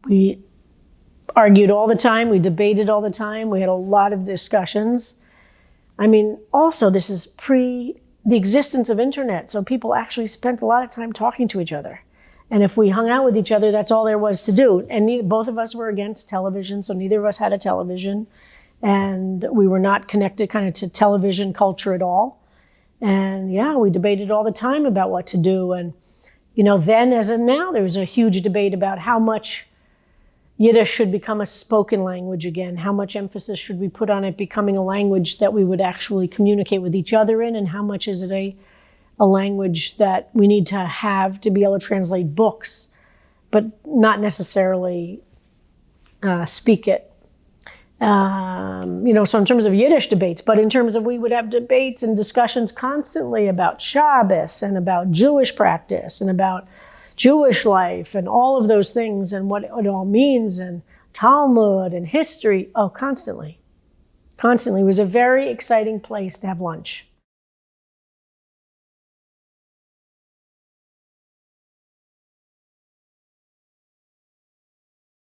We argued all the time. We debated all the time. We had a lot of discussions. I mean, also, this is pre the existence of internet. So people actually spent a lot of time talking to each other. And if we hung out with each other, that's all there was to do. And both of us were against television, so neither of us had a television. And we were not connected kind of to television culture at all. And yeah, we debated all the time about what to do. And, you know, then as in now, there was a huge debate about how much Yiddish should become a spoken language again. How much emphasis should we put on it becoming a language that we would actually communicate with each other in, and how much is it a language that we need to have to be able to translate books, but not necessarily speak it. You know, so in terms of Yiddish debates, but in terms of we would have debates and discussions constantly about Shabbos and about Jewish practice and about Jewish life and all of those things and what it all means, and Talmud and history. Oh, constantly. Constantly. It was a very exciting place to have lunch.